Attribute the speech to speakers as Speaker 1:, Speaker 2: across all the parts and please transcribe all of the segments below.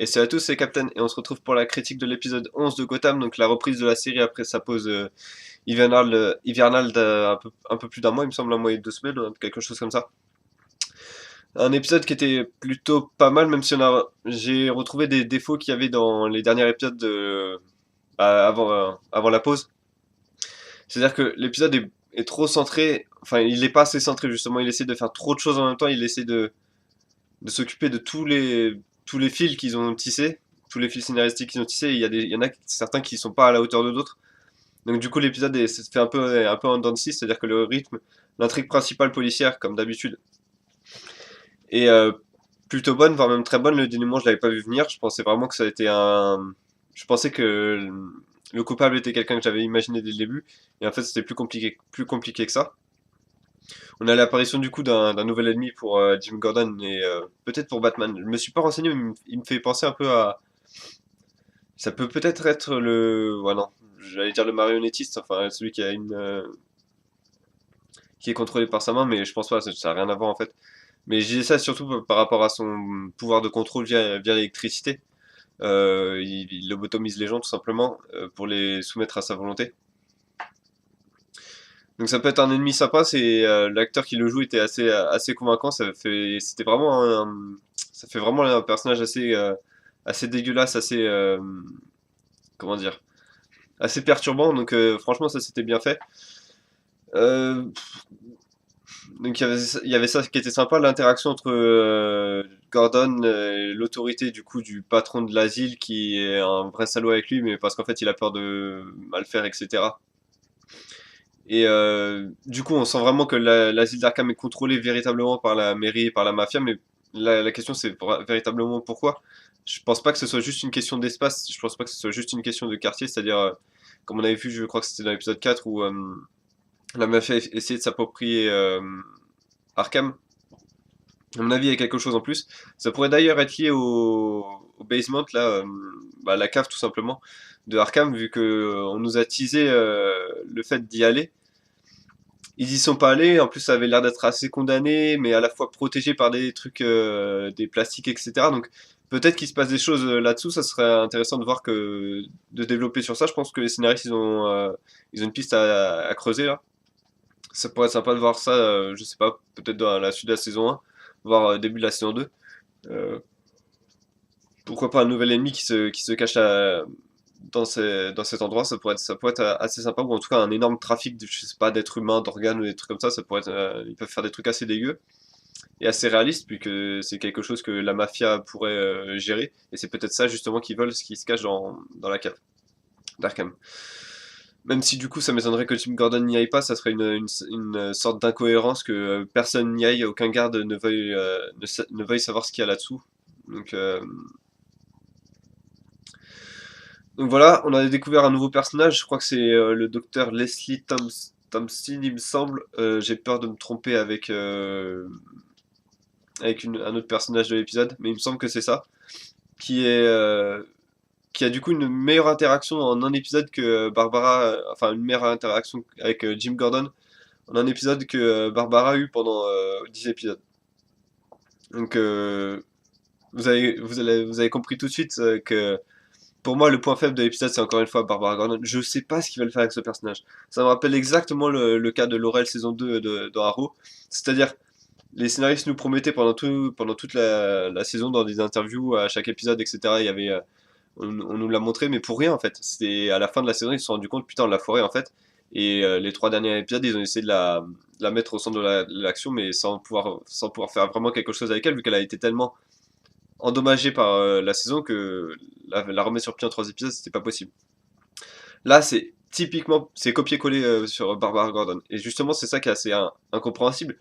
Speaker 1: Et c'est à tous, c'est Captain, et on se retrouve pour la critique de l'épisode 11 de Gotham, donc la reprise de la série après sa pause hivernale un peu plus d'un mois, il me semble, un mois et 2 semaines, quelque chose comme ça. Un épisode qui était plutôt pas mal, même si j'ai retrouvé des défauts qu'il y avait dans les derniers épisodes avant la pause. C'est-à-dire que l'épisode est trop centré, enfin il est pas assez centré justement, il essaie de faire trop de choses en même temps, il essaie de s'occuper de tous les fils qu'ils ont tissés, tous les fils scénaristiques qu'ils ont tissés. Il y en a certains qui sont pas à la hauteur de d'autres. Donc du coup, se fait un peu en dents de scie, c'est-à-dire que le rythme, l'intrigue principale policière, comme d'habitude, est plutôt bonne, voire même très bonne. Le dénouement, je l'avais pas vu venir. Je pensais vraiment que ça a été un. Je pensais que le coupable était quelqu'un que j'avais imaginé dès le début, et en fait, c'était plus compliqué que ça. On a l'apparition du coup d'un nouvel ennemi pour Jim Gordon et peut-être pour Batman. Je me suis pas renseigné, mais il me fait penser un peu à. Ça peut peut-être être le. Ouais, non, j'allais dire le marionnettiste, enfin celui qui est contrôlé par sa main, mais je pense pas, ça a rien à voir en fait. Mais je disais ça surtout par rapport à son pouvoir de contrôle via l'électricité. Il lobotomise les gens tout simplement pour les soumettre à sa volonté. Donc ça peut être un ennemi sympa, c'est l'acteur qui le joue était assez convaincant, ça fait vraiment un personnage assez dégueulasse, comment dire, assez perturbant. Donc franchement ça c'était bien fait. Euh, donc il y avait ça qui était sympa, l'interaction entre Gordon et l'autorité du coup du patron de l'asile qui est un vrai salaud avec lui, mais parce qu'en fait il a peur de mal faire, etc. Et du coup, on sent vraiment que l'asile d'Arkham est contrôlé véritablement par la mairie et par la mafia, mais la question c'est véritablement pourquoi. Je pense pas que ce soit juste une question d'espace, je pense pas que ce soit juste une question de quartier, c'est-à-dire, comme on avait vu, je crois que c'était dans l'épisode 4 où la mafia essayait de s'approprier Arkham. À mon avis, il y a quelque chose en plus. Ça pourrait d'ailleurs être lié au basement, là, la cave tout simplement, de Arkham, vu que on nous a teasé le fait d'y aller. Ils y sont pas allés, en plus ça avait l'air d'être assez condamné, mais à la fois protégé par des trucs, des plastiques, etc. Donc peut-être qu'il se passe des choses là-dessous, ça serait intéressant de développer sur ça. Je pense que les scénaristes ils ont une piste à creuser là. Ça pourrait être sympa de voir ça, je sais pas, peut-être dans la suite de la saison 1, voire début de la saison 2. Euh, Pourquoi pas un nouvel ennemi qui se cache dans cet endroit, ça pourrait être assez sympa, ou en tout cas un énorme trafic je sais pas, d'êtres humains, d'organes ou des trucs comme ça pourrait être, ils peuvent faire des trucs assez dégueux et assez réalistes, puisque c'est quelque chose que la mafia pourrait gérer, et c'est peut-être ça justement qu'ils veulent, ce qui se cache dans la cave d'Arkham. Même si du coup ça m'étonnerait que Jim Gordon n'y aille pas, ça serait une sorte d'incohérence que personne n'y aille, aucun garde ne veuille savoir ce qu'il y a là-dessous. Donc, euh, Donc voilà, on a découvert un nouveau personnage, je crois que c'est le docteur Thompson, il me semble. J'ai peur de me tromper avec un autre personnage de l'épisode, mais il me semble que c'est ça, qui est, euh, qui a du coup une meilleure interaction en un épisode que Barbara, enfin une meilleure interaction avec Jim Gordon en un épisode que Barbara a eu pendant 10 épisodes. Donc vous avez compris tout de suite que pour moi, le point faible de l'épisode, c'est encore une fois Barbara Gordon. Je sais pas ce qu'ils veulent faire avec ce personnage. Ça me rappelle exactement le cas de Laurel saison 2 dans Arrow. C'est-à-dire, les scénaristes nous promettaient pendant toute la saison, dans des interviews, à chaque épisode, etc. On nous l'a montré, mais pour rien en fait. C'était à la fin de la saison, ils se sont rendus compte, putain, on l'a foiré en fait. Et les 3 derniers épisodes, ils ont essayé de la mettre au centre de l'action, mais sans pouvoir faire vraiment quelque chose avec elle, vu qu'elle a été tellement endommagé par la saison que la remettre sur pied en 3 épisodes, c'était pas possible. Là, c'est copier-coller sur Barbara Gordon. Et justement, c'est ça qui est assez incompréhensible.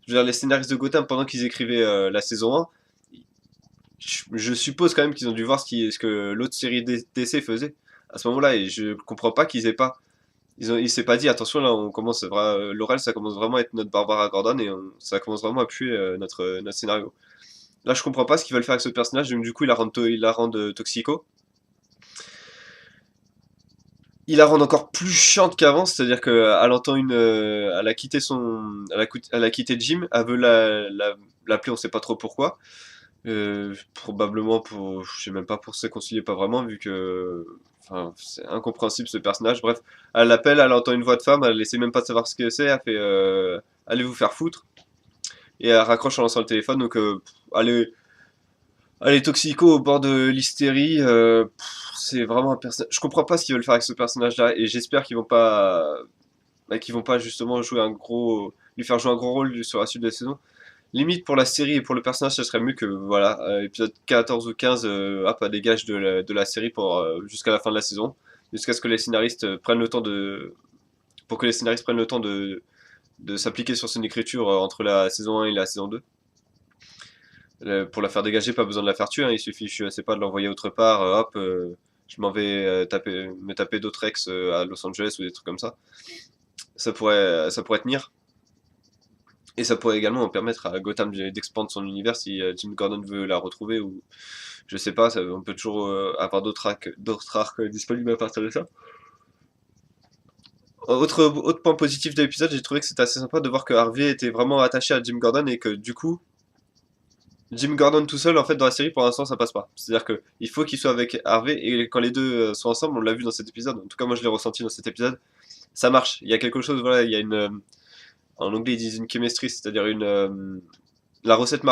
Speaker 1: Je veux dire, les scénaristes de Gotham, pendant qu'ils écrivaient la saison 1, je suppose quand même qu'ils ont dû voir ce que l'autre série DC faisait à ce moment-là, et je comprends pas qu'ils aient pas. Ils s'est pas dit, attention, là, Laurel, ça commence vraiment à être notre Barbara Gordon, et ça commence vraiment à puer notre scénario. Là, je comprends pas ce qu'ils veulent faire avec ce personnage, donc du coup, ils la rendent toxico. Ils la rendent encore plus chiante qu'avant, c'est-à-dire qu'elle entend elle a quitté elle a quitté Jim, elle veut l'appeler, on sait pas trop pourquoi. Probablement pour, je sais même pas pour se réconcilier, pas vraiment, vu que, enfin, c'est incompréhensible ce personnage. Bref, elle l'appelle, elle entend une voix de femme, elle essaie même pas de savoir ce que c'est, elle fait allez vous faire foutre, et elle raccroche en lançant le téléphone. Donc, elle est toxico au bord de l'hystérie. C'est vraiment un personnage. Je comprends pas ce qu'ils veulent faire avec ce personnage-là, et j'espère qu'ils vont pas justement jouer un gros, lui faire jouer un gros rôle sur la suite de la saison. Limite pour la série et pour le personnage, ça serait mieux que voilà, épisode 14 ou 15, hop, elle dégage de la série pour jusqu'à la fin de la saison, jusqu'à ce que les scénaristes prennent le temps de, pour que les scénaristes prennent le temps de s'appliquer sur son écriture entre la saison 1 et la saison 2. Pour la faire dégager, pas besoin de la faire tuer, hein, il suffit, je sais pas, de l'envoyer autre part, hop, je m'en vais me taper d'autres ex à Los Angeles ou des trucs comme ça. Ça pourrait tenir. Et ça pourrait également permettre à Gotham d'expandre son univers si Jim Gordon veut la retrouver ou je sais pas, on peut toujours avoir d'autres arcs disponibles à partir de ça. Autre point positif de l'épisode, j'ai trouvé que c'était assez sympa de voir que Harvey était vraiment attaché à Jim Gordon et que du coup, Jim Gordon tout seul, en fait, dans la série, pour l'instant, ça passe pas. C'est-à-dire que il faut qu'il soit avec Harvey et quand les deux sont ensemble, on l'a vu dans cet épisode. En tout cas, moi, je l'ai ressenti dans cet épisode. Ça marche. Il y a quelque chose, voilà, il y a une, en anglais, ils disent une chemistry, c'est-à-dire la recette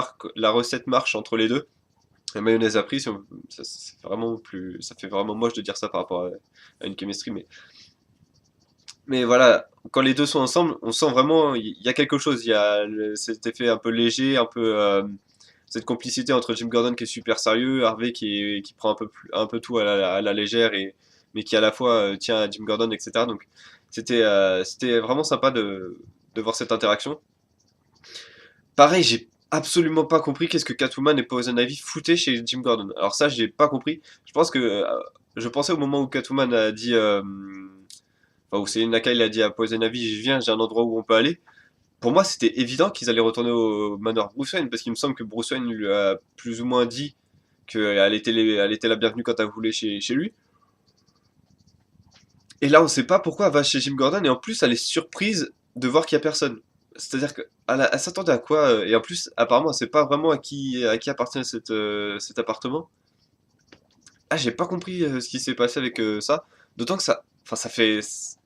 Speaker 1: marche entre les deux. La mayonnaise a pris, ça fait vraiment moche de dire ça par rapport à une chemistry, mais voilà, quand les deux sont ensemble, on sent vraiment, il y a quelque chose, il y a cet effet un peu léger, un peu, cette complicité entre Jim Gordon qui est super sérieux, Harvey qui prend un peu tout à la légère mais qui à la fois tient à Jim Gordon, etc. Donc, c'était vraiment sympa de voir cette interaction. Pareil, j'ai absolument pas compris qu'est-ce que Catwoman et Poison Ivy foutaient chez Jim Gordon. Alors ça, j'ai pas compris. Je pensais au moment où Catwoman a dit, enfin où Selina Kyle a dit à Poison Ivy, je viens, j'ai un endroit où on peut aller. Pour moi, c'était évident qu'ils allaient retourner au manoir Bruce Wayne parce qu'il me semble que Bruce Wayne lui a plus ou moins dit elle était la bienvenue quand elle voulait chez lui. Et là, on sait pas pourquoi elle va chez Jim Gordon et en plus, elle est surprise de voir qu'il y a personne. C'est-à-dire elle s'attendait à quoi et en plus, apparemment, elle sait pas vraiment à qui appartient cet appartement. Ah, j'ai pas compris ce qui s'est passé avec ça. D'autant que enfin,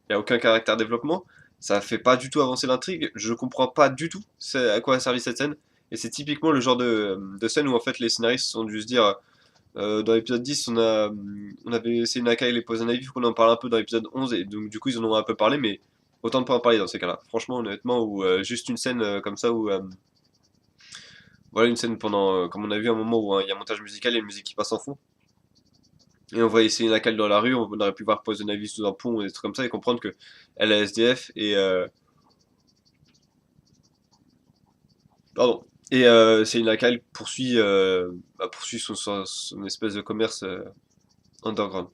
Speaker 1: y a aucun caractère développement. Ça fait pas du tout avancer l'intrigue. Je comprends pas du tout à quoi a servi cette scène. Et c'est typiquement le genre de scène où en fait les scénaristes ont dû se dire dans l'épisode 10, on avait essayé Naka et les Poison Ivy, faut qu'on en parle un peu dans l'épisode 11, et donc du coup ils en ont un peu parlé, mais autant ne pas en parler dans ces cas-là. Franchement, honnêtement, ou juste une scène comme ça, où voilà, une scène pendant, comme on a vu un moment où il y a un montage musical et une musique qui passe en fond, et on va essayer Naka dans la rue, on aurait pu voir Poison Ivy sous un pont, ou des trucs comme ça, et comprendre que elle est SDF, pardon. Et c'est une Kyle poursuit son espèce de commerce underground.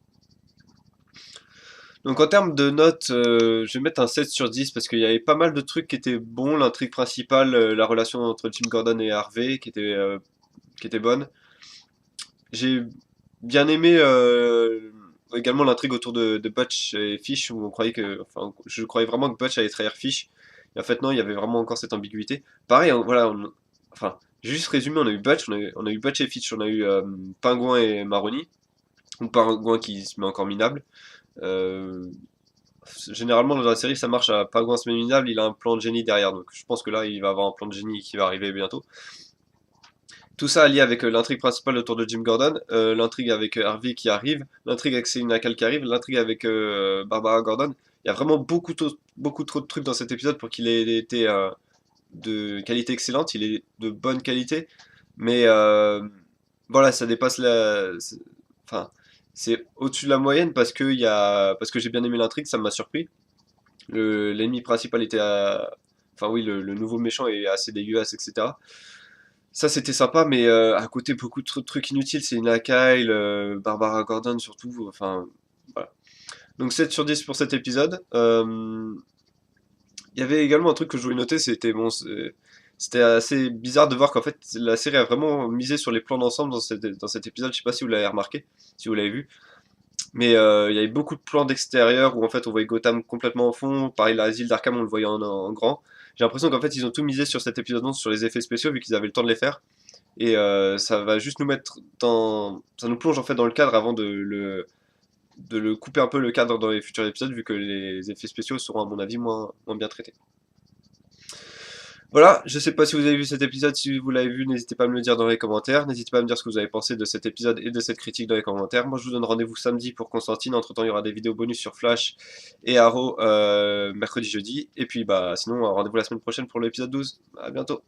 Speaker 1: Donc en termes de notes, je vais mettre un 7 sur 10 parce qu'il y avait pas mal de trucs qui étaient bons. L'intrigue principale, la relation entre Jim Gordon et Harvey qui était bonne. J'ai bien aimé également l'intrigue autour de Butch et Fish où enfin, je croyais vraiment que Butch allait trahir Fish. Et en fait non, il y avait vraiment encore cette ambiguïté. Pareil, voilà, enfin, juste résumé, on a eu Butch et Fish, on a eu Pingouin et Maroni. Ou Pingouin qui se met encore minable. Euh, Généralement, dans la série, ça marche à Pingouin se met minable, il a un plan de génie derrière. Donc je pense que là, il va avoir un plan de génie qui va arriver bientôt. Tout ça allié avec l'intrigue principale autour de Jim Gordon, l'intrigue avec Harvey qui arrive, l'intrigue avec Selina Kyle qui arrive, l'intrigue avec Barbara Gordon. Il y a vraiment beaucoup trop de trucs dans cet épisode pour qu'il ait été de qualité excellente. Il est de bonne qualité. Mais voilà, ça dépasse enfin, c'est au-dessus de la moyenne parce que j'ai bien aimé l'intrigue, ça m'a surpris. L'ennemi principal enfin oui, le nouveau méchant est assez dégueulasse, etc. Ça c'était sympa, mais à côté beaucoup de trucs inutiles, c'est une Kyle, Barbara Gordon surtout, enfin voilà. Donc 7 sur 10 pour cet épisode. Il y avait également un truc que je voulais noter, c'était assez bizarre de voir qu'en fait la série a vraiment misé sur les plans d'ensemble dans cet épisode. Je sais pas si vous l'avez remarqué, si vous l'avez vu. Mais il y avait beaucoup de plans d'extérieur où en fait on voyait Gotham complètement au fond. Pareil, l'asile d'Arkham on le voyait en grand. J'ai l'impression qu'en fait ils ont tout misé sur cet épisode 11 sur les effets spéciaux vu qu'ils avaient le temps de les faire. et ça va juste nous mettre dans... Ça nous plonge en fait dans le cadre avant de le couper un peu le cadre dans les futurs épisodes, vu que les effets spéciaux seront à mon avis moins bien traités. Voilà, je sais pas si vous avez vu cet épisode, si vous l'avez vu, n'hésitez pas à me le dire dans les commentaires, n'hésitez pas à me dire ce que vous avez pensé de cet épisode et de cette critique dans les commentaires. Moi je vous donne rendez-vous samedi pour Constantine, entre temps il y aura des vidéos bonus sur Flash et Arrow mercredi jeudi, et puis bah sinon rendez-vous la semaine prochaine pour l'épisode 12, à bientôt.